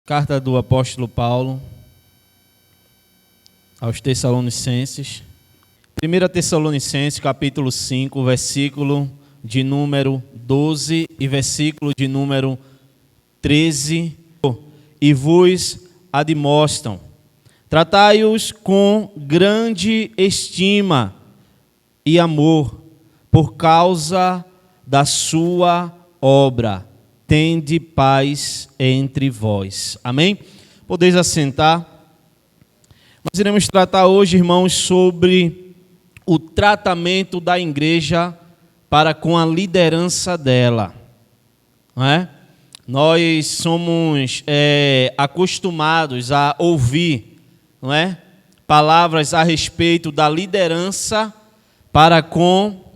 Carta do apóstolo Paulo aos Tessalonicenses. 1 Tessalonicenses, capítulo 5, versículo de número 12 e versículo de número 13. E vos admoestam, tratai-os com grande estima e amor, por causa da sua obra. Tende paz entre vós. Amém? Podeis assentar. Nós iremos tratar hoje, irmãos, sobre o tratamento da igreja para com a liderança dela. Não é? Nós somos acostumados a ouvir, não é, palavras a respeito da liderança para com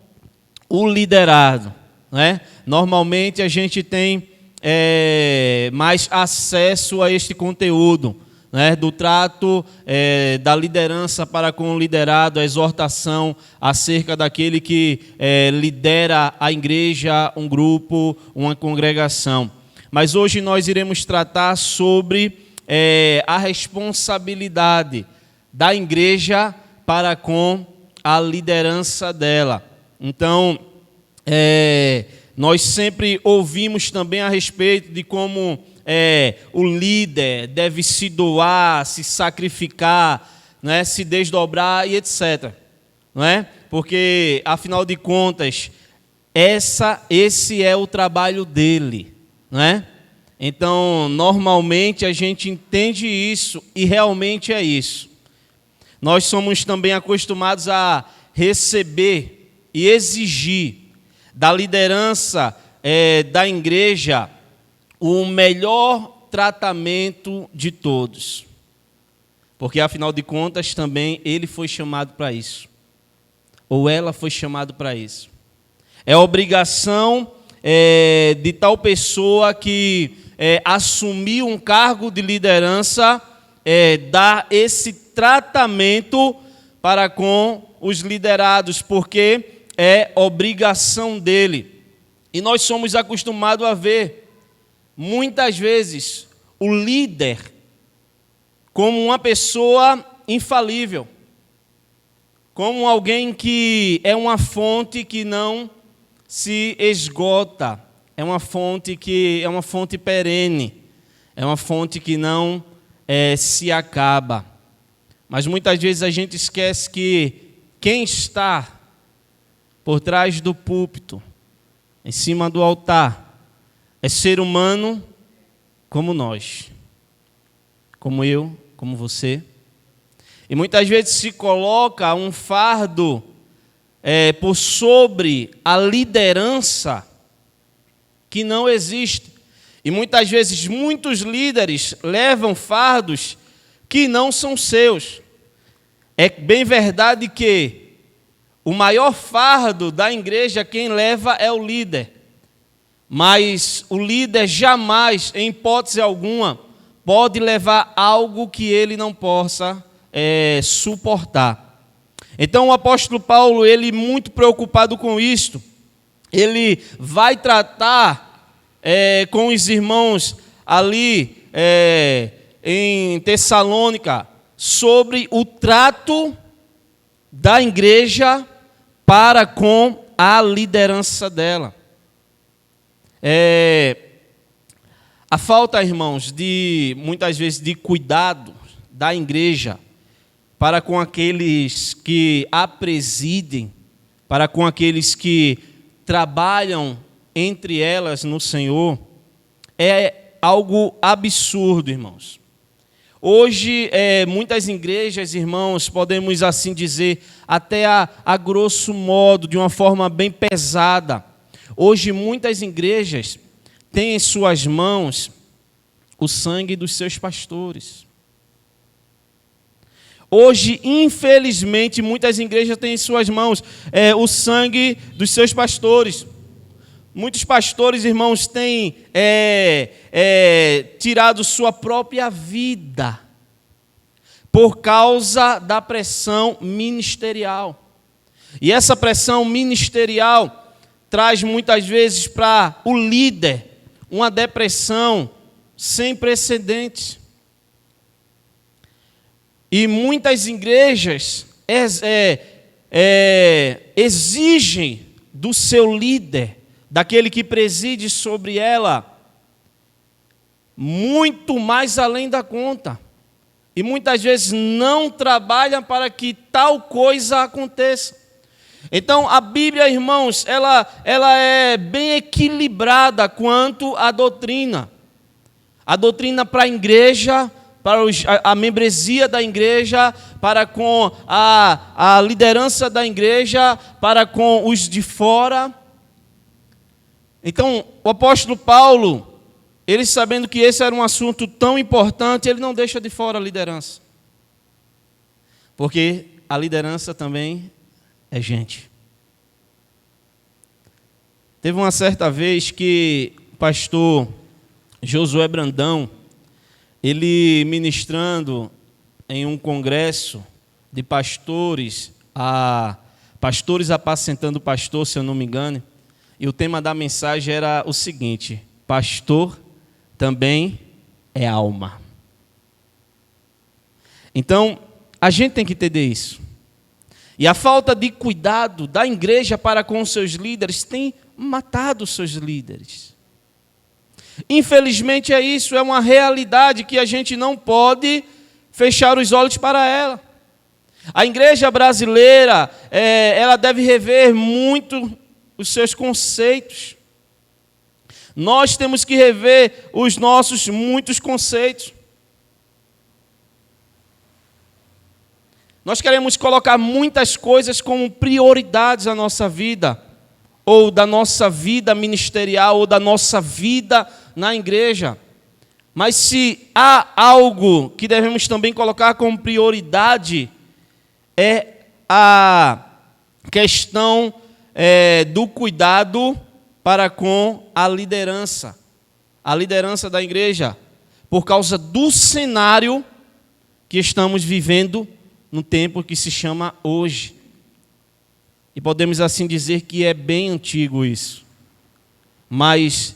o liderado. Não é? Normalmente a gente tem mais acesso a este conteúdo, né, do trato da liderança para com o liderado, a exortação acerca daquele que lidera a igreja, um grupo, uma congregação. Mas hoje nós iremos tratar sobre a responsabilidade da igreja para com a liderança dela. Então, nós sempre ouvimos também a respeito de como o líder deve se doar, se sacrificar, né, se desdobrar e etc. Não é? Porque, afinal de contas, esse é o trabalho dele. Não é? Então, normalmente a gente entende isso e realmente é isso. Nós somos também acostumados a receber e exigir da liderança da igreja o melhor tratamento de todos. Porque, afinal de contas, também ele foi chamado para isso. Ou ela foi chamada para isso. É obrigação de tal pessoa que assumiu um cargo de liderança, dar esse tratamento para com os liderados, porque é obrigação dele. E nós somos acostumados a ver, muitas vezes, o líder como uma pessoa infalível, como alguém que é uma fonte que não se esgota, é uma fonte perene, é uma fonte que não se acaba. Mas muitas vezes a gente esquece que quem está por trás do púlpito, em cima do altar, é ser humano como nós, como eu, como você. E muitas vezes se coloca um fardo por sobre a liderança que não existe. E muitas vezes muitos líderes levam fardos que não são seus. É bem verdade que o maior fardo da igreja, quem leva é o líder. Mas o líder jamais, em hipótese alguma, pode levar algo que ele não possa suportar. Então o apóstolo Paulo, ele muito preocupado com isto, ele vai tratar com os irmãos ali em Tessalônica sobre o trato da igreja para com a liderança dela. A falta, irmãos, muitas vezes de cuidado da igreja para com aqueles que a presidem, para com aqueles que trabalham entre elas no Senhor, é algo absurdo, irmãos. Hoje, muitas igrejas, irmãos, podemos assim dizer, até a grosso modo, de uma forma bem pesada. Hoje, muitas igrejas têm em suas mãos o sangue dos seus pastores. Hoje, infelizmente, muitas igrejas têm em suas mãos o sangue dos seus pastores. Muitos pastores, irmãos, têm tirado sua própria vida por causa da pressão ministerial. E essa pressão ministerial traz muitas vezes para o líder uma depressão, sem precedentes. E muitas igrejas exigem do seu líder, daquele que preside sobre ela, muito mais além da conta. E muitas vezes não trabalham para que tal coisa aconteça. Então, a Bíblia, irmãos, ela é bem equilibrada quanto à doutrina. A doutrina para a igreja, para a membresia da igreja, para com a liderança da igreja, para com os de fora. Então, o apóstolo Paulo, ele sabendo que esse era um assunto tão importante, ele não deixa de fora a liderança. Porque a liderança também é gente. Teve uma certa vez que o pastor Josué Brandão, ele ministrando em um congresso de pastores apacentando pastor, se eu não me engano, e o tema da mensagem era o seguinte: pastor também é alma. Então, a gente tem que entender isso. E a falta de cuidado da igreja para com os seus líderes tem matado os seus líderes. Infelizmente é isso, é uma realidade que a gente não pode fechar os olhos para ela. A igreja brasileira, ela deve rever muito os seus conceitos. Nós temos que rever os nossos muitos conceitos. Nós queremos colocar muitas coisas como prioridades na nossa vida, ou da nossa vida ministerial, ou da nossa vida na igreja. Mas se há algo que devemos também colocar como prioridade, é a questão do cuidado para com a liderança da igreja, por causa do cenário que estamos vivendo no tempo que se chama hoje. E podemos assim dizer que é bem antigo isso. Mas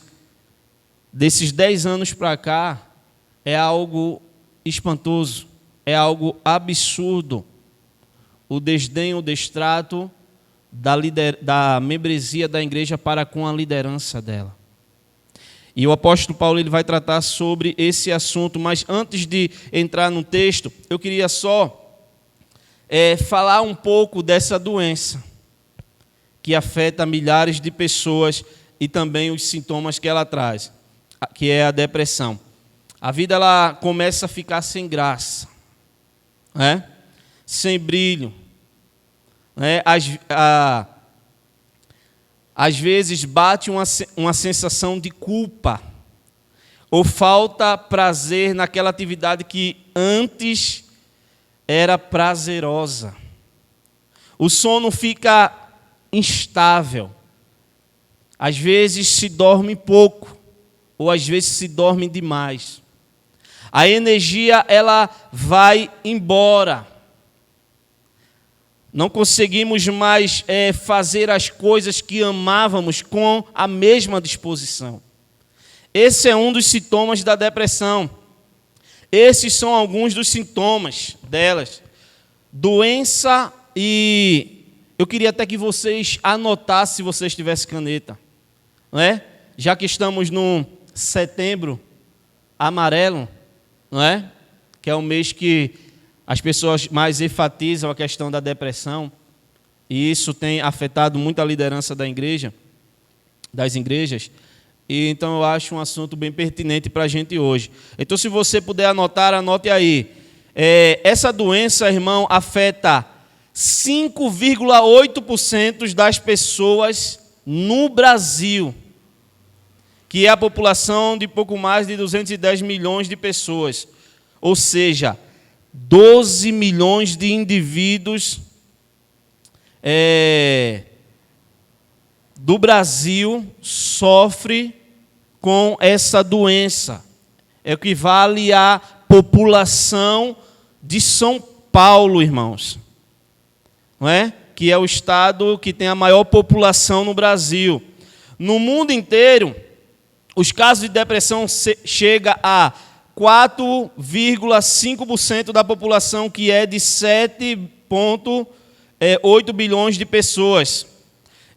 desses 10 anos para cá, é algo espantoso, é algo absurdo. O desdém, o destrato da membresia da igreja para com a liderança dela. E o apóstolo Paulo ele vai tratar sobre esse assunto, mas antes de entrar no texto, eu queria só falar um pouco dessa doença que afeta milhares de pessoas e também os sintomas que ela traz, que é a depressão. A vida ela começa a ficar sem graça, sem brilho. Às vezes bate uma sensação de culpa, ou falta prazer naquela atividade que antes era prazerosa. O sono fica instável. Às vezes se dorme pouco, ou às vezes se dorme demais. A energia ela vai embora. Não conseguimos mais fazer as coisas que amávamos com a mesma disposição. Esse é um dos sintomas da depressão. Esses são alguns dos sintomas delas. Doença, e eu queria até que vocês anotassem, se vocês tivessem caneta. Não é? Já que estamos no setembro amarelo, não é? Que é o mês que as pessoas mais enfatizam a questão da depressão, e isso tem afetado muito a liderança da igreja, das igrejas, e então eu acho um assunto bem pertinente para a gente hoje. Então, se você puder anotar, anote aí. Essa doença, irmão, afeta 5,8% das pessoas no Brasil, que é a população de pouco mais de 210 milhões de pessoas, ou seja, 12 milhões de indivíduos do Brasil sofrem com essa doença. Equivale à população de São Paulo, irmãos. Não é? Que é o estado que tem a maior população no Brasil. No mundo inteiro, os casos de depressão chega a 4,5% da população, que é de 7,8 bilhões de pessoas.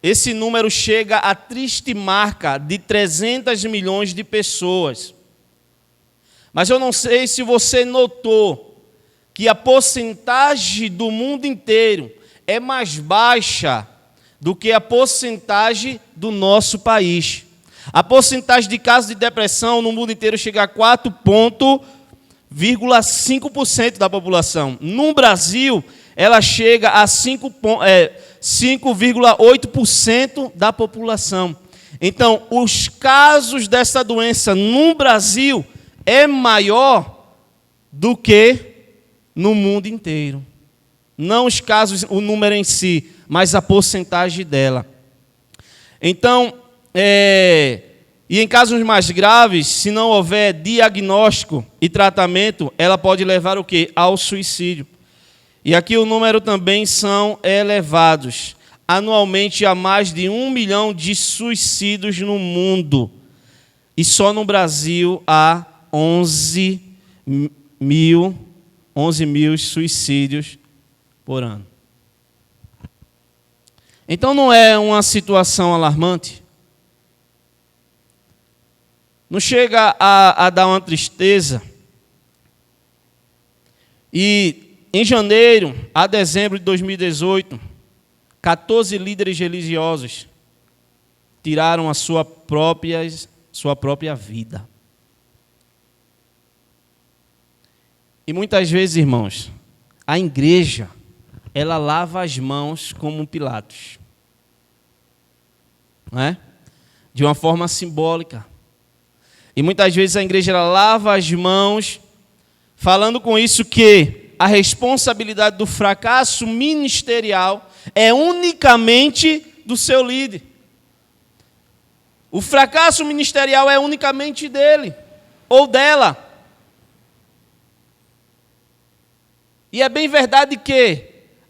Esse número chega à triste marca de 300 milhões de pessoas. Mas eu não sei se você notou que a porcentagem do mundo inteiro é mais baixa do que a porcentagem do nosso país. A porcentagem de casos de depressão no mundo inteiro chega a 4,5% da população. No Brasil, ela chega a 5,8% da população. Então, os casos dessa doença no Brasil é maior do que no mundo inteiro. Não os casos, o número em si, mas a porcentagem dela. Então, e em casos mais graves, se não houver diagnóstico e tratamento, ela pode levar o quê? Ao suicídio. E aqui o número também são elevados. Anualmente há mais de 1 milhão de suicídios no mundo. E só no Brasil há 11 mil suicídios por ano. Então não é uma situação alarmante? Não chega a dar uma tristeza? E em janeiro a dezembro de 2018, 14 líderes religiosos tiraram a sua própria vida. E muitas vezes, irmãos, a igreja, ela lava as mãos como Pilatos. Não é? De uma forma simbólica. E muitas vezes a igreja ela lava as mãos, falando com isso que a responsabilidade do fracasso ministerial é unicamente do seu líder. O fracasso ministerial é unicamente dele ou dela. E é bem verdade que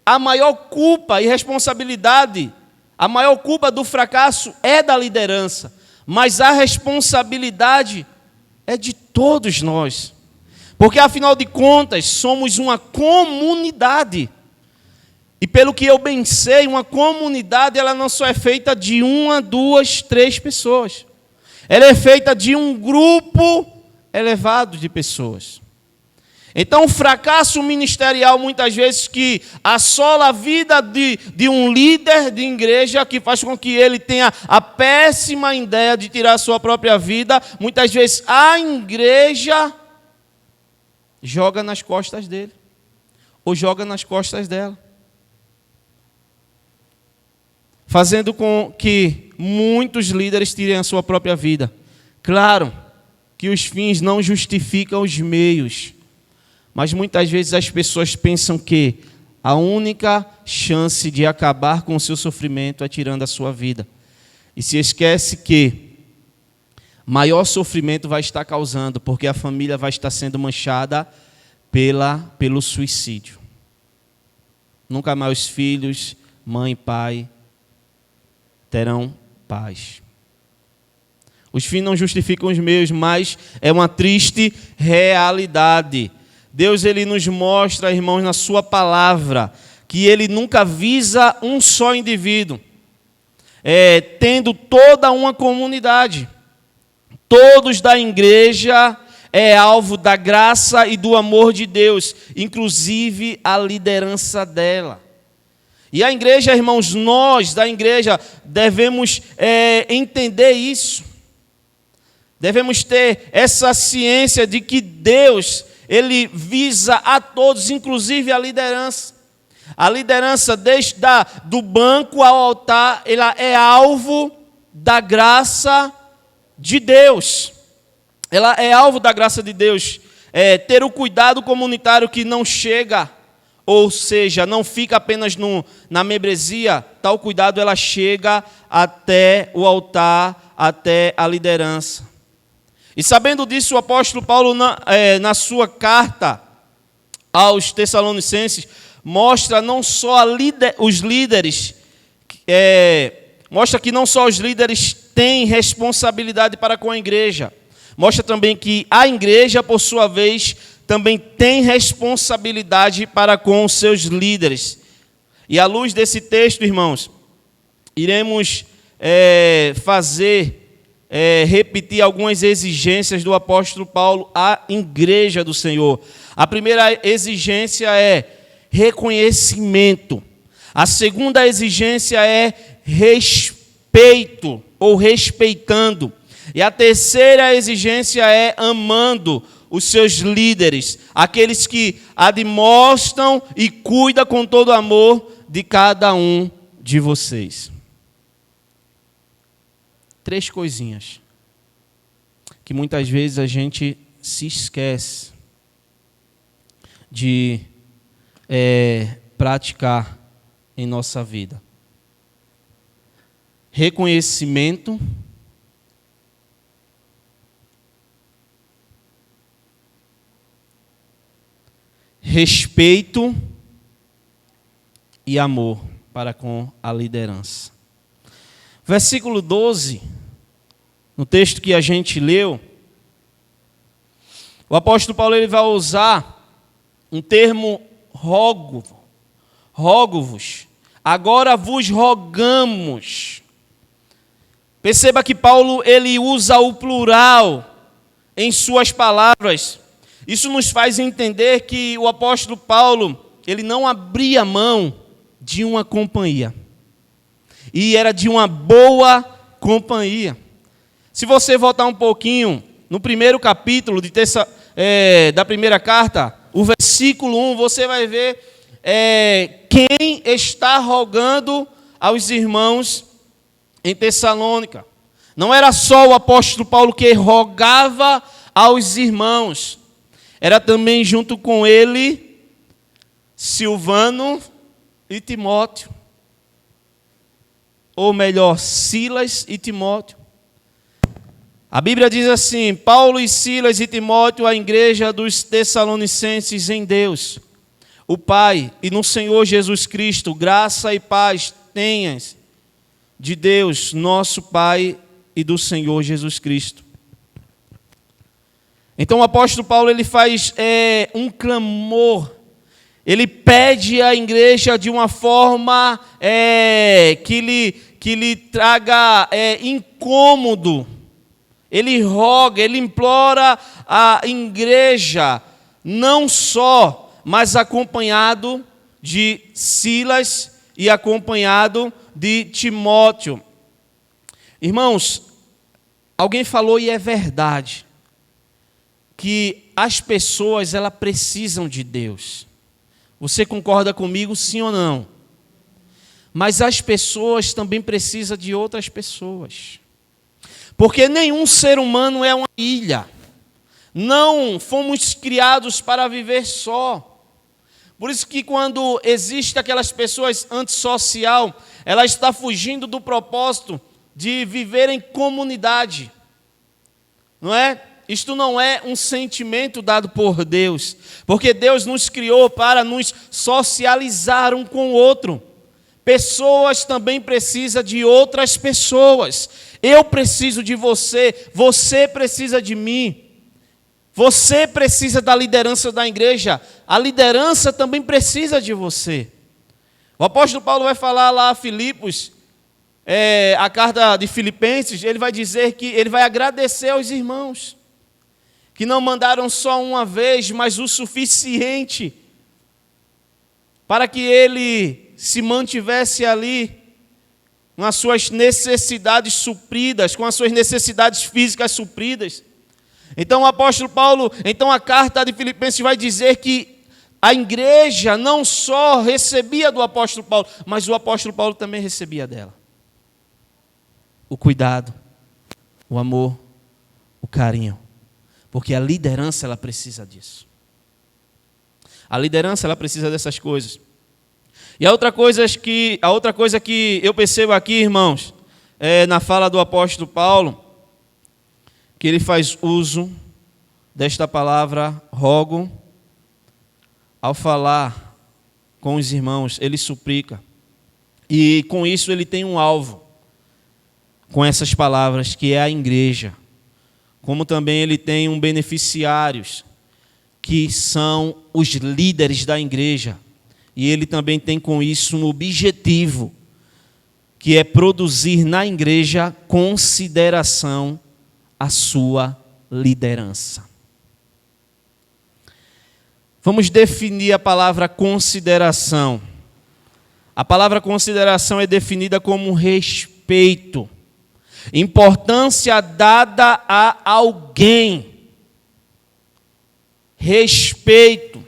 a maior culpa e responsabilidade, a maior culpa do fracasso é da liderança, mas a responsabilidade é de todos nós. Porque, afinal de contas, somos uma comunidade. E pelo que eu bem sei, uma comunidade ela não só é feita de 1, 2, 3 pessoas. Ela é feita de um grupo elevado de pessoas. Então, o fracasso ministerial, muitas vezes, que assola a vida de um líder de igreja, que faz com que ele tenha a péssima ideia de tirar a sua própria vida, muitas vezes a igreja joga nas costas dele, ou joga nas costas dela, fazendo com que muitos líderes tirem a sua própria vida. Claro que os fins não justificam os meios, mas muitas vezes as pessoas pensam que a única chance de acabar com o seu sofrimento é tirando a sua vida. E se esquece que maior sofrimento vai estar causando, porque a família vai estar sendo manchada pelo suicídio. Nunca mais os filhos, mãe e pai terão paz. Os fins não justificam os meios, mas é uma triste realidade. Deus ele nos mostra, irmãos, na sua palavra, que ele nunca visa um só indivíduo, tendo toda uma comunidade. Todos da igreja é alvo da graça e do amor de Deus, inclusive a liderança dela. E a igreja, irmãos, nós da igreja devemos entender isso. Devemos ter essa ciência de que Deus ele visa a todos, inclusive a liderança. A liderança, desde do banco ao altar, ela é alvo da graça de Deus. Ela é alvo da graça de Deus. Ter o cuidado comunitário que não chega, ou seja, não fica apenas na membresia, tal cuidado ela chega até o altar, até a liderança. E sabendo disso, o apóstolo Paulo, na sua carta aos Tessalonicenses, mostra não só os líderes mostra que não só os líderes têm responsabilidade para com a igreja, mostra também que a igreja, por sua vez, também tem responsabilidade para com os seus líderes. E à luz desse texto, irmãos, iremos repetir algumas exigências do apóstolo Paulo à igreja do Senhor. A primeira exigência é reconhecimento. A segunda exigência é respeito, ou respeitando. E a terceira exigência é amando os seus líderes, aqueles que admoestam e cuidam com todo amor de cada um de vocês. 3 coisinhas que muitas vezes a gente se esquece de praticar em nossa vida. Reconhecimento, respeito e amor para com a liderança. Versículo 12, no texto que a gente leu, o apóstolo Paulo ele vai usar um termo rogo-vos. Agora vos rogamos. Perceba que Paulo ele usa o plural em suas palavras. Isso nos faz entender que o apóstolo Paulo ele não abria mão de uma companhia. E era de uma boa companhia. Se você voltar um pouquinho no primeiro capítulo da primeira carta, o versículo 1, você vai ver quem está rogando aos irmãos em Tessalônica. Não era só o apóstolo Paulo que rogava aos irmãos, era também junto com ele Silvano e Timóteo. Ou melhor, Silas e Timóteo. A Bíblia diz assim: Paulo e Silas e Timóteo, a igreja dos Tessalonicenses em Deus, o Pai e no Senhor Jesus Cristo, graça e paz tenhas de Deus, nosso Pai, e do Senhor Jesus Cristo. Então o apóstolo Paulo ele faz um clamor. Ele pede à igreja de uma forma que lhe traga incômodo. Ele roga, ele implora a igreja, não só, mas acompanhado de Silas e acompanhado de Timóteo. Irmãos, alguém falou e é verdade, que as pessoas elas precisam de Deus. Você concorda comigo, sim ou não? Mas as pessoas também precisam de outras pessoas. Porque nenhum ser humano é uma ilha. Não fomos criados para viver só. Por isso que quando existe aquelas pessoas antissocial, ela está fugindo do propósito de viver em comunidade. Não é? Isto não é um sentimento dado por Deus, porque Deus nos criou para nos socializar um com o outro. Pessoas também precisam de outras pessoas. Eu preciso de você, você precisa de mim. Você precisa da liderança da igreja, a liderança também precisa de você. O apóstolo Paulo vai falar lá a Filipos, a carta de Filipenses, ele vai dizer que ele vai agradecer aos irmãos, que não mandaram só uma vez, mas o suficiente para que ele se mantivesse ali com as suas necessidades supridas, com as suas necessidades físicas supridas. Então o apóstolo Paulo, então a carta de Filipenses vai dizer que a igreja não só recebia do apóstolo Paulo, mas o apóstolo Paulo também recebia dela. O cuidado, o amor, o carinho. Porque a liderança, ela precisa disso. A liderança, ela precisa dessas coisas. E a outra coisa que eu percebo aqui, irmãos, na fala do apóstolo Paulo, que ele faz uso desta palavra rogo, ao falar com os irmãos, ele suplica. E com isso ele tem um alvo. com essas palavras, que é a igreja. Como também ele tem beneficiários, que são os líderes da igreja. E ele também tem com isso um objetivo, que é produzir na igreja consideração à sua liderança. Vamos definir a palavra consideração. A palavra consideração é definida como respeito, importância dada a alguém. Respeito.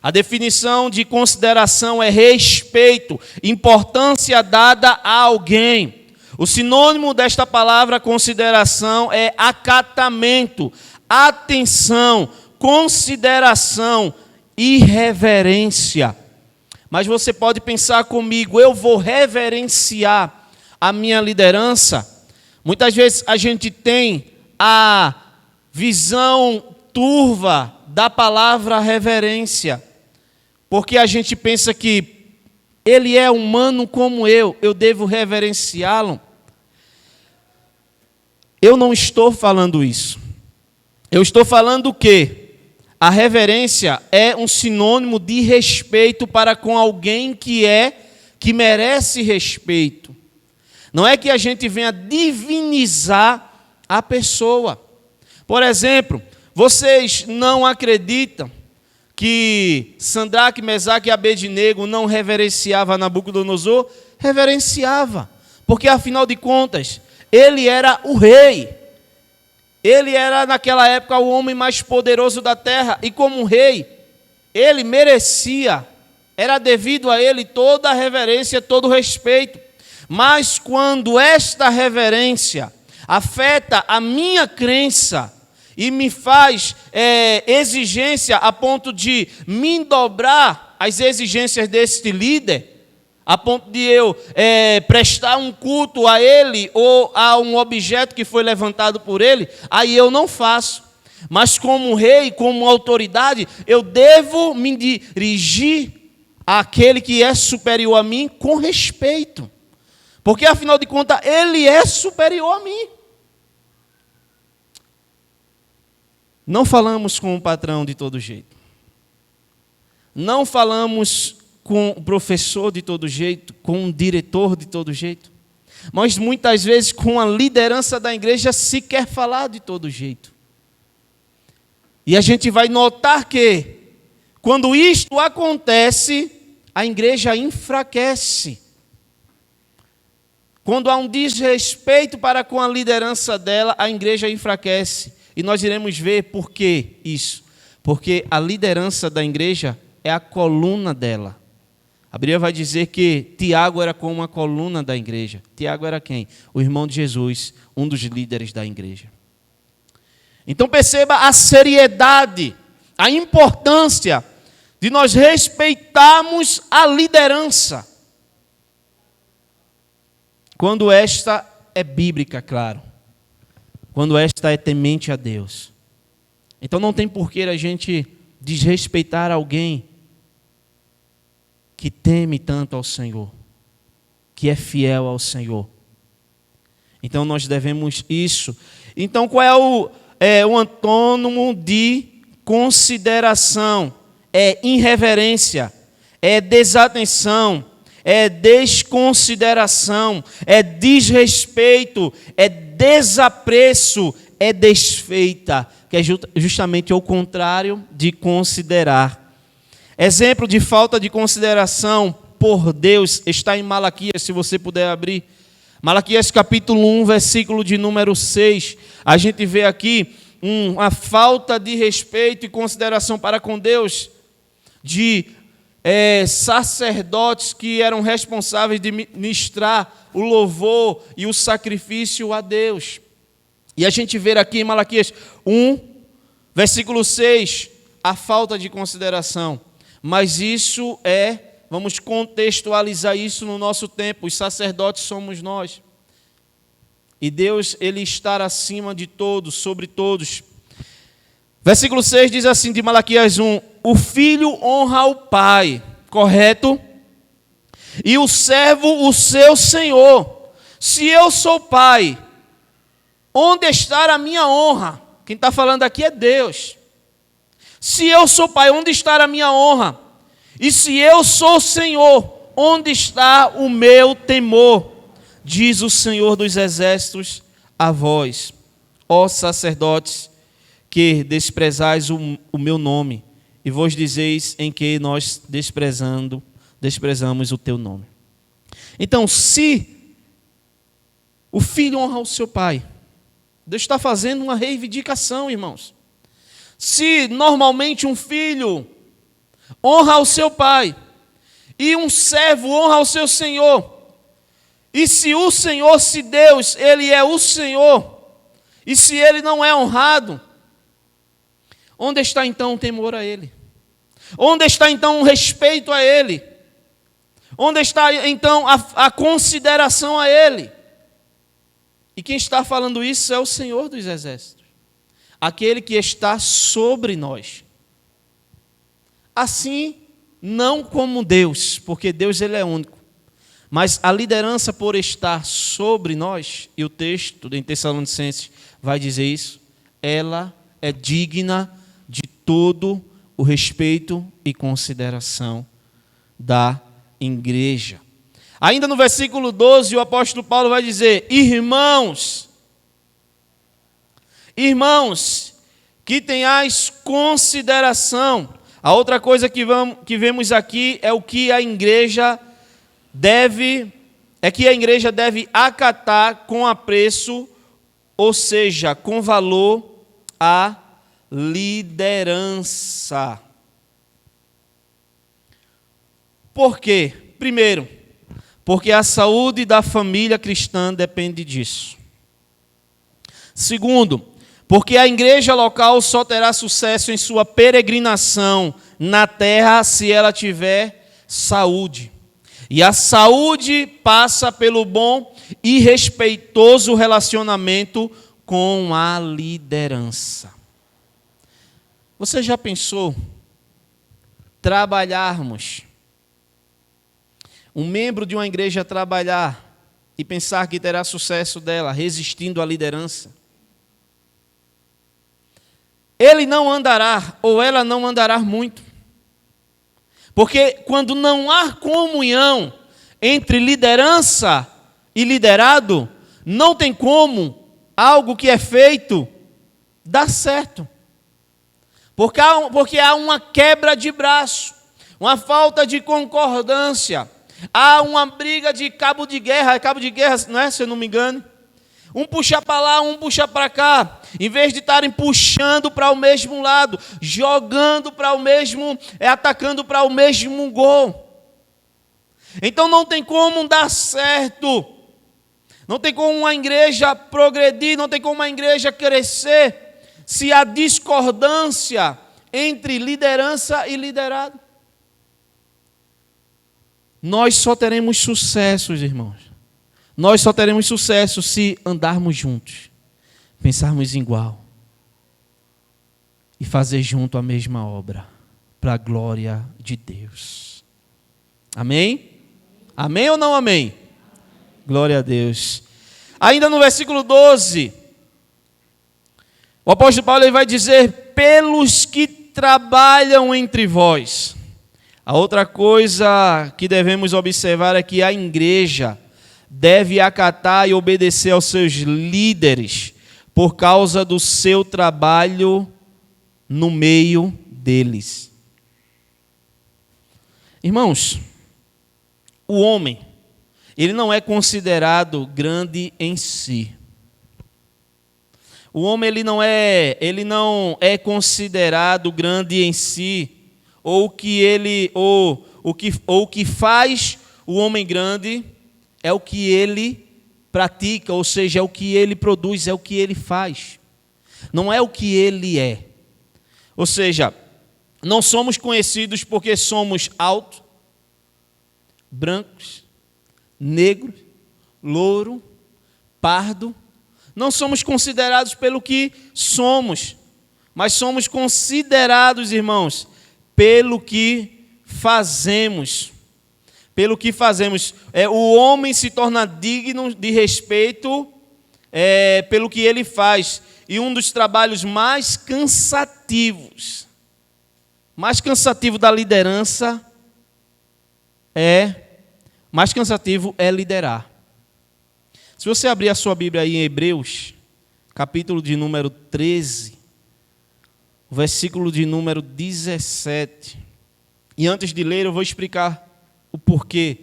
A definição de consideração é respeito, importância dada a alguém. O sinônimo desta palavra consideração é acatamento, atenção, consideração e reverência. Mas você pode pensar comigo, eu vou reverenciar a minha liderança? Muitas vezes a gente tem a visão turva da palavra reverência, porque a gente pensa que ele é humano como eu devo reverenciá-lo. Eu não estou falando isso. Eu estou falando que a reverência é um sinônimo de respeito para com alguém que merece respeito. Não é que a gente venha divinizar a pessoa. Por exemplo, vocês não acreditam que Sandraque, Mesaque e Abednego não reverenciava Nabucodonosor? Reverenciava, porque afinal de contas, ele era o rei. Ele era naquela época o homem mais poderoso da terra, e como rei, ele merecia, era devido a ele toda a reverência, todo o respeito. Mas quando esta reverência afeta a minha crença e me faz exigência a ponto de me dobrar às exigências deste líder, a ponto de eu prestar um culto a ele ou a um objeto que foi levantado por ele, aí eu não faço. Mas como rei, como autoridade, eu devo me dirigir àquele que é superior a mim com respeito. Porque, afinal de contas, ele é superior a mim. Não falamos com o patrão de todo jeito. Não falamos com o professor de todo jeito, com o diretor de todo jeito. Mas muitas vezes com a liderança da igreja se quer falar de todo jeito. E a gente vai notar que, quando isto acontece, a igreja enfraquece. Quando há um desrespeito para com a liderança dela, a igreja enfraquece. E nós iremos ver por que isso. Porque a liderança da igreja é a coluna dela. A Bíblia vai dizer que Tiago era como uma coluna da igreja. Tiago era quem? O irmão de Jesus, um dos líderes da igreja. Então perceba a seriedade, a importância de nós respeitarmos a liderança. Quando esta é bíblica, claro. Quando esta é temente a Deus. Então não tem porquê a gente desrespeitar alguém que teme tanto ao Senhor, que é fiel ao Senhor. Então nós devemos isso. Então qual é o antônimo de consideração? É irreverência, é desatenção, é desconsideração, é desrespeito, é desapreço, é desfeita, que é justamente o contrário de considerar. Exemplo de falta de consideração por Deus está em Malaquias, se você puder abrir. Malaquias capítulo 1, versículo de número 6. A gente vê aqui uma falta de respeito e consideração para com Deus, de sacerdotes que eram responsáveis de ministrar o louvor e o sacrifício a Deus. E a gente vê aqui em Malaquias 1, versículo 6, a falta de consideração. Mas isso vamos contextualizar isso no nosso tempo, os sacerdotes somos nós. E Deus, Ele está acima de todos, sobre todos. Versículo 6 diz assim, de Malaquias 1, o filho honra o pai, correto? E o servo o seu senhor. Se eu sou pai, onde está a minha honra? Quem está falando aqui é Deus. Se eu sou pai, onde está a minha honra? E se eu sou Senhor, onde está o meu temor? Diz o Senhor dos Exércitos a vós, ó sacerdotes, que desprezais o meu nome, e vos dizeis em que nós desprezamos o teu nome. Então, se o filho honra o seu pai, Deus está fazendo uma reivindicação, irmãos. Se normalmente um filho honra o seu pai, e um servo honra o seu senhor, e se o Senhor, se Deus, Ele é o Senhor, e se Ele não é honrado, onde está então o temor a Ele? Onde está então o respeito a Ele? Onde está então a consideração a Ele? E quem está falando isso é o Senhor dos Exércitos, aquele que está sobre nós. Assim, não como Deus, porque Deus Ele é único, mas a liderança por estar sobre nós, e o texto em Tessalonicenses vai dizer isso, ela é digna de todo o respeito e consideração da igreja. Ainda no versículo 12, o apóstolo Paulo vai dizer: irmãos, que tenhais consideração. A outra coisa que vemos aqui é o que a igreja deve acatar com apreço, ou seja, com valor, a liderança. Por quê? Primeiro, porque a saúde da família cristã depende disso. Segundo, porque a igreja local só terá sucesso em sua peregrinação na terra se ela tiver saúde. E a saúde passa pelo bom e respeitoso relacionamento com a liderança. Você já pensou trabalharmos, um membro de uma igreja trabalhar e pensar que terá sucesso dela resistindo à liderança? Ele não andará, ou ela não andará muito. Porque quando não há comunhão entre liderança e liderado, não tem como algo que é feito dar certo. Porque há uma quebra de braço, uma falta de concordância, há uma briga de cabo de guerra, não é, se eu não me engano? Um puxa para lá, um puxa para cá. Em vez de estarem puxando para o mesmo lado, jogando para o mesmo, atacando para o mesmo gol. Então não tem como dar certo. Não tem como uma igreja progredir, não tem como uma igreja crescer, se há discordância entre liderança e liderado. Nós só teremos sucessos, irmãos. Nós só teremos sucesso se andarmos juntos, pensarmos igual e fazer junto a mesma obra, para a glória de Deus. Amém? Amém ou não amém? Glória a Deus. Ainda no versículo 12, o apóstolo Paulo ele vai dizer: pelos que trabalham entre vós. A outra coisa que devemos observar é que a igreja deve acatar e obedecer aos seus líderes por causa do seu trabalho no meio deles. Irmãos, o homem, ele não é considerado grande em si. O homem ele não é considerado grande em si, ou o que faz o homem grande é o que ele pratica, ou seja, é o que ele produz, é o que ele faz. Não é o que ele é. Ou seja, não somos conhecidos porque somos altos, brancos, negros, louro, pardo. Não somos considerados pelo que somos, mas somos considerados, irmãos, pelo que fazemos, pelo que fazemos. O homem se torna digno de respeito pelo que ele faz. E um dos trabalhos mais cansativos da liderança é liderar. Se você abrir a sua Bíblia aí em Hebreus, capítulo de número 13, versículo de número 17. E antes de ler, eu vou explicar o porquê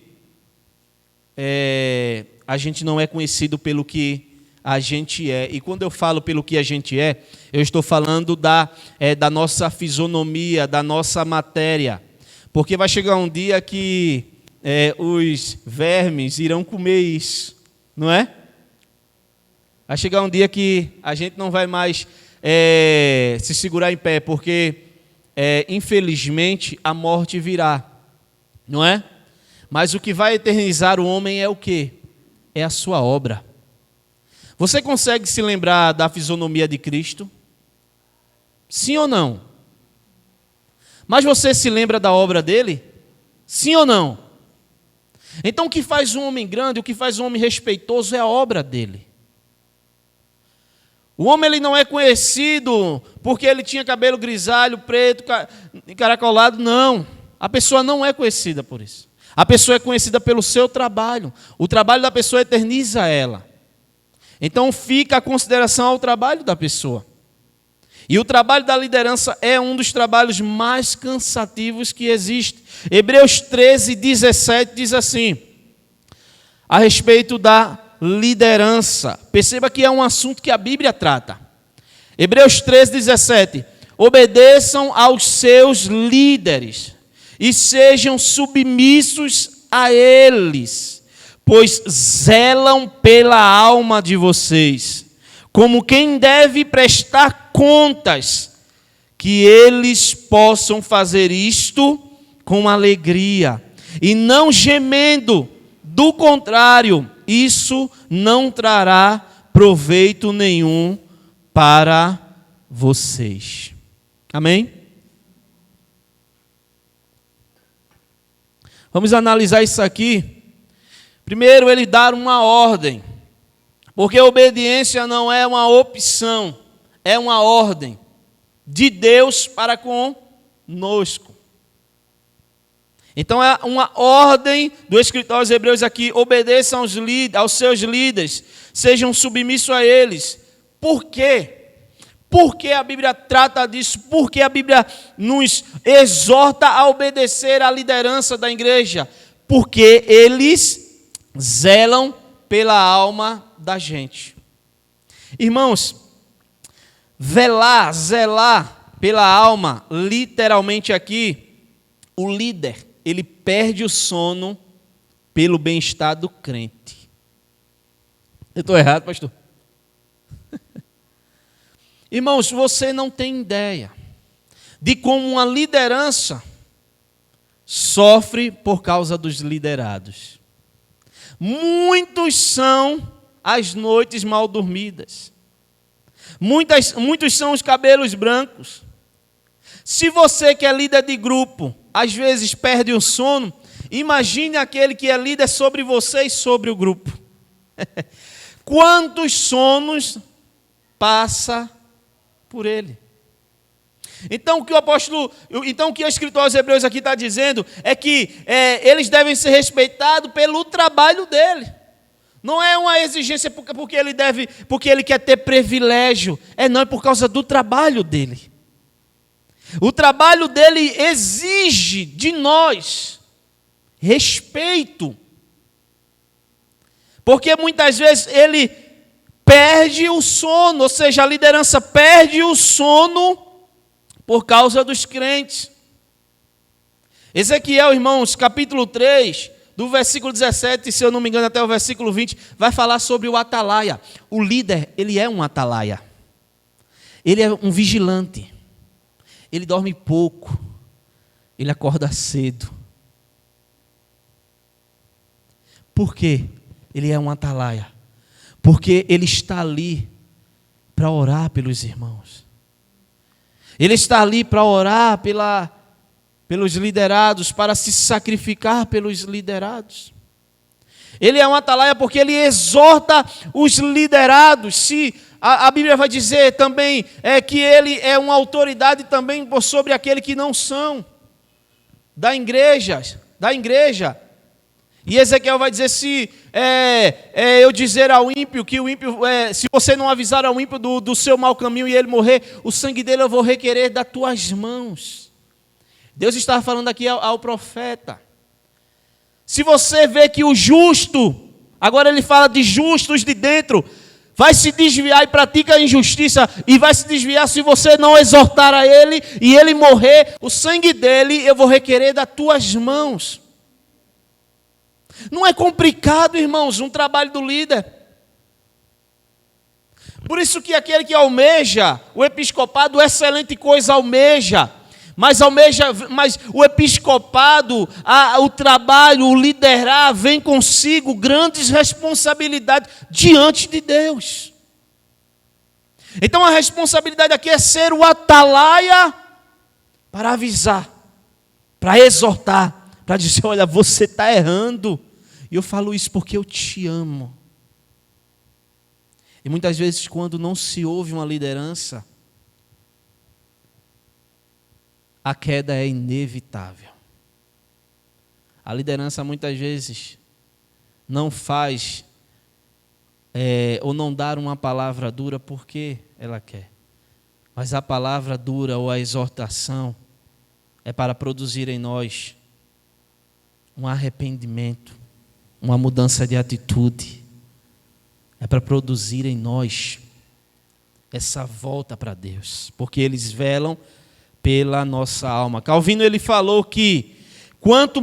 a gente não é conhecido pelo que a gente é. E quando eu falo pelo que a gente é, eu estou falando da nossa fisionomia, da nossa matéria. Porque vai chegar um dia que os vermes irão comer isso, não é? Vai chegar um dia que a gente não vai mais se segurar em pé, porque infelizmente a morte virá, não é? Mas o que vai eternizar o homem é o quê? É a sua obra. Você consegue se lembrar da fisionomia de Cristo? Sim ou não? Mas você se lembra da obra dele? Sim ou não? Então o que faz um homem grande, o que faz um homem respeitoso é a obra dele. O homem ele não é conhecido porque ele tinha cabelo grisalho, preto, encaracolado, não. A pessoa não é conhecida por isso. A pessoa é conhecida pelo seu trabalho. O trabalho da pessoa eterniza ela. Então fica a consideração ao trabalho da pessoa. E o trabalho da liderança é um dos trabalhos mais cansativos que existe. Hebreus 13, 17 diz assim, a respeito da liderança. Perceba que é um assunto que a Bíblia trata. Hebreus 13, 17. Obedeçam aos seus líderes e sejam submissos a eles, pois zelam pela alma de vocês, como quem deve prestar contas, que eles possam fazer isto com alegria e não gemendo. Do contrário, isso não trará proveito nenhum para vocês. Amém? Vamos analisar isso aqui. Primeiro, ele dá uma ordem, porque a obediência não é uma opção, é uma ordem de Deus para conosco. Então é uma ordem do escritor aos Hebreus aqui: obedeçam aos seus líderes, sejam submissos a eles. Por quê? Por que a Bíblia trata disso? Por que a Bíblia nos exorta a obedecer à liderança da igreja? Porque eles zelam pela alma da gente. Irmãos, zelar pela alma, literalmente aqui, o líder, ele perde o sono pelo bem-estar do crente. Eu estou errado, pastor? Irmãos, você não tem ideia de como uma liderança sofre por causa dos liderados. Muitos são as noites mal dormidas. Muitos são os cabelos brancos. Se você que é líder de grupo, às vezes perde o sono, imagine aquele que é líder sobre você e sobre o grupo. Quantos sonos passa por ele? Então o que o escritor aos Hebreus aqui está dizendo é que eles devem ser respeitados pelo trabalho dele. Não é uma exigência porque ele quer ter privilégio. Não, é por causa do trabalho dele. O trabalho dele exige de nós respeito. Porque muitas vezes ele perde o sono, ou seja, a liderança perde o sono por causa dos crentes. Ezequiel, irmãos, capítulo 3, do versículo 17, se eu não me engano, até o versículo 20, vai falar sobre o atalaia. O líder, ele é um atalaia. Ele é um vigilante. Ele dorme pouco. Ele acorda cedo. Por quê? Ele é um atalaia. Porque ele está ali para orar pelos irmãos. Ele está ali para orar pelos liderados, para se sacrificar pelos liderados. Ele é um atalaia porque ele exorta os liderados. Se a Bíblia vai dizer também que ele é uma autoridade também sobre aqueles que não são da igreja. E Ezequiel vai dizer, se eu dizer ao ímpio, que o ímpio, se você não avisar ao ímpio do seu mau caminho e ele morrer, o sangue dele eu vou requerer das tuas mãos. Deus estava falando aqui ao profeta. Se você vê que o justo, agora ele fala de justos de dentro, vai se desviar e pratica a injustiça, e vai se desviar se você não exortar a ele, e ele morrer, o sangue dele eu vou requerer das tuas mãos. Não é complicado, irmãos, um trabalho do líder. Por isso que aquele que almeja o episcopado, excelente coisa almeja. Mas o episcopado, o trabalho, o liderar, vem consigo grandes responsabilidades diante de Deus. Então a responsabilidade aqui é ser o atalaia para avisar, para exortar, para dizer, olha, você está errando. E eu falo isso porque eu te amo. E muitas vezes quando não se ouve uma liderança, a queda é inevitável. A liderança muitas vezes não faz ou não dá uma palavra dura porque ela quer. Mas a palavra dura ou a exortação é para produzir em nós um arrependimento, uma mudança de atitude. É para produzir em nós essa volta para Deus. Porque eles velam pela nossa alma. Calvino ele falou que quanto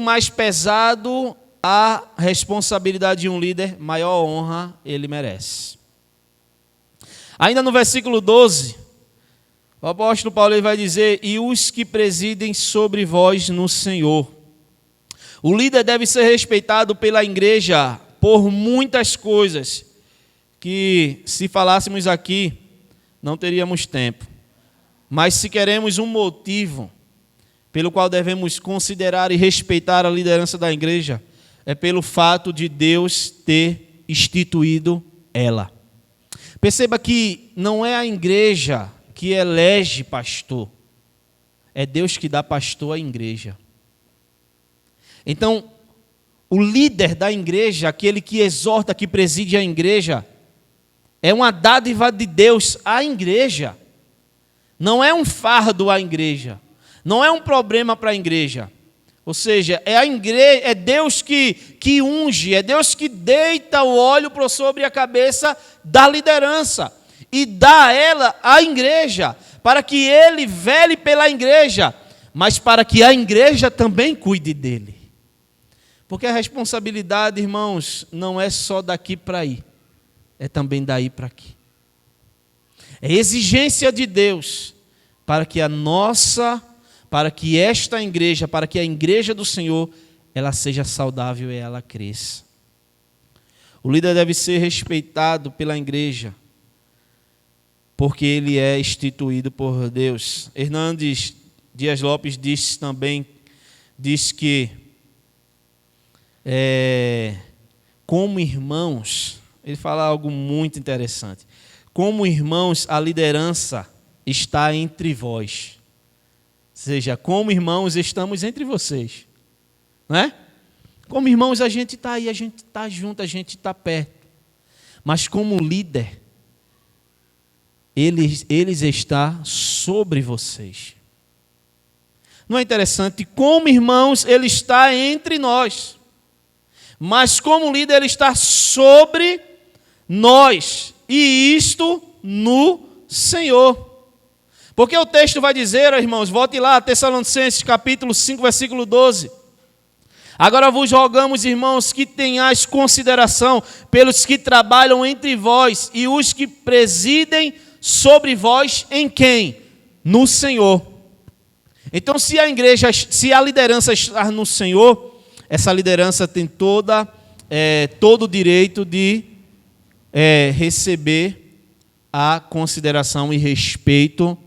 mais pesado a responsabilidade de um líder, maior honra ele merece. Ainda no versículo 12, o apóstolo Paulo ele vai dizer, e os que presidem sobre vós no Senhor. O líder deve ser respeitado pela igreja por muitas coisas, que se falássemos aqui, não teríamos tempo. Mas se queremos um motivo pelo qual devemos considerar e respeitar a liderança da igreja, é pelo fato de Deus ter instituído ela. Perceba que não é a igreja que elege pastor, é Deus que dá pastor à igreja. Então, o líder da igreja, aquele que exorta, que preside a igreja, é uma dádiva de Deus à igreja. Não é um fardo à igreja, não é um problema para a igreja. Ou seja, é a igreja, é Deus que unge, é Deus que deita o óleo sobre a cabeça da liderança e dá a ela à igreja, para que ele vele pela igreja, mas para que a igreja também cuide dele. Porque a responsabilidade, irmãos, não é só daqui para aí, é também daí para aqui. É exigência de Deus para que esta igreja, para que a igreja do Senhor, ela seja saudável e ela cresça. O líder deve ser respeitado pela igreja, porque ele é instituído por Deus. Hernandes Dias Lopes diz que como irmãos, ele fala algo muito interessante. Como irmãos, a liderança está entre vós. Ou seja, como irmãos, estamos entre vocês. Não é? Como irmãos, a gente está aí, a gente está junto, a gente está perto. Mas como líder, eles estão sobre vocês. Não é interessante? Como irmãos, ele está entre nós. Mas como líder, ele está sobre nós. E isto no Senhor. Porque o texto vai dizer, irmãos, volte lá, Tessalonicenses capítulo 5, versículo 12. Agora vos rogamos, irmãos, que tenhais consideração pelos que trabalham entre vós e os que presidem sobre vós em quem? No Senhor. Então, se a liderança está no Senhor, essa liderança tem todo o direito de receber a consideração e respeito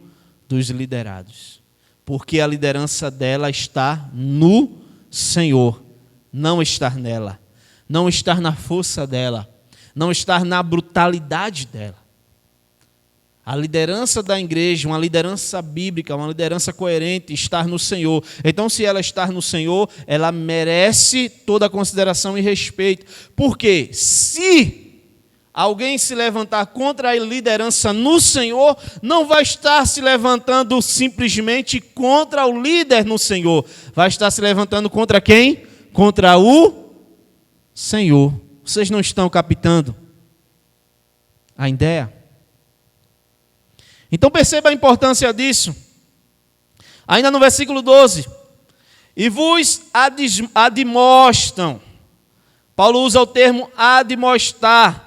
dos liderados. Porque a liderança dela está no Senhor, não está nela, não está na força dela, não está na brutalidade dela. A liderança da igreja, uma liderança bíblica, uma liderança coerente, estar no Senhor. Então, se ela estar no Senhor, ela merece toda a consideração e respeito. Porque se alguém se levantar contra a liderança no Senhor, não vai estar se levantando simplesmente contra o líder no Senhor. Vai estar se levantando contra quem? Contra o Senhor. Vocês não estão captando a ideia? Então perceba a importância disso. Ainda no versículo 12. E vos admoestam. Paulo usa o termo admoestar.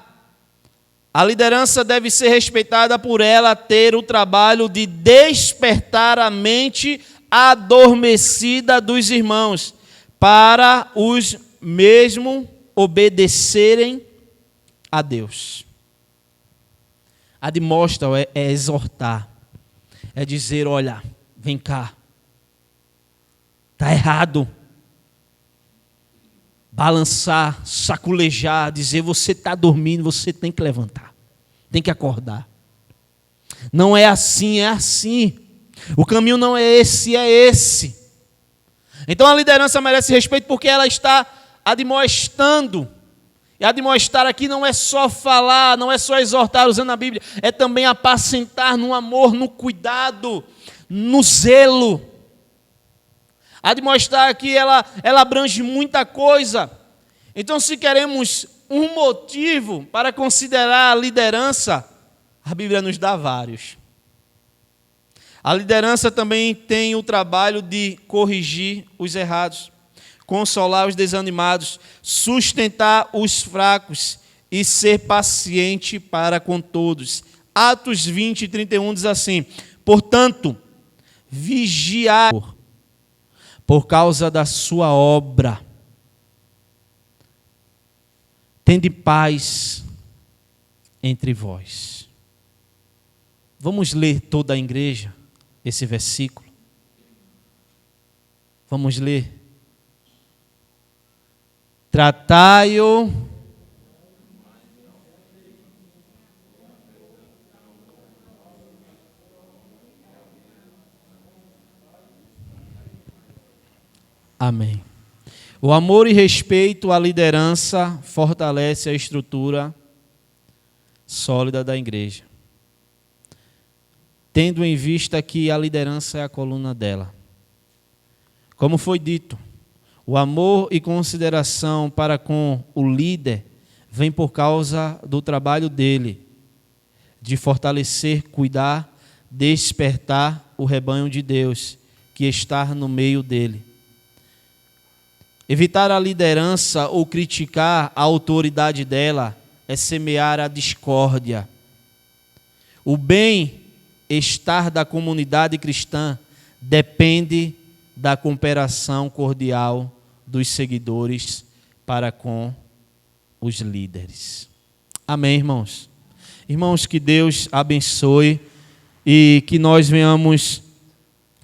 A liderança deve ser respeitada por ela ter o trabalho de despertar a mente adormecida dos irmãos, para os mesmos obedecerem a Deus. Admoestam é exortar, é dizer, olha, vem cá, está errado. Balançar, saculejar, dizer, você está dormindo, você tem que levantar, tem que acordar. Não é assim, é assim. O caminho não é esse, é esse. Então a liderança merece respeito porque ela está admoestando. E admoestar aqui não é só falar, não é só exortar usando a Bíblia, é também apacentar no amor, no cuidado, no zelo. Admoestar aqui, ela abrange muita coisa. Então, se queremos um motivo para considerar a liderança, a Bíblia nos dá vários. A liderança também tem o trabalho de corrigir os errados, consolar os desanimados, sustentar os fracos e ser paciente para com todos. Atos 20, 31 diz assim: portanto, vigiai por causa da sua obra. Tende paz entre vós. Vamos ler toda a igreja esse versículo. Vamos ler. Tratai-o Amém. O amor e respeito à liderança fortalece a estrutura sólida da igreja, tendo em vista que a liderança é a coluna dela. Como foi dito, o amor e consideração para com o líder vem por causa do trabalho dele, de fortalecer, cuidar, despertar o rebanho de Deus que está no meio dele. Evitar a liderança ou criticar a autoridade dela é semear a discórdia. O bem-estar da comunidade cristã depende da cooperação cordial dos seguidores para com os líderes. Amém, irmãos? Irmãos, que Deus abençoe e que nós venhamos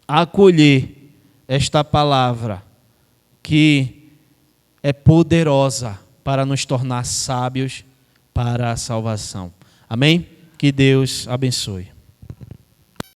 acolher esta palavra que é poderosa para nos tornar sábios para a salvação. Amém? Que Deus abençoe.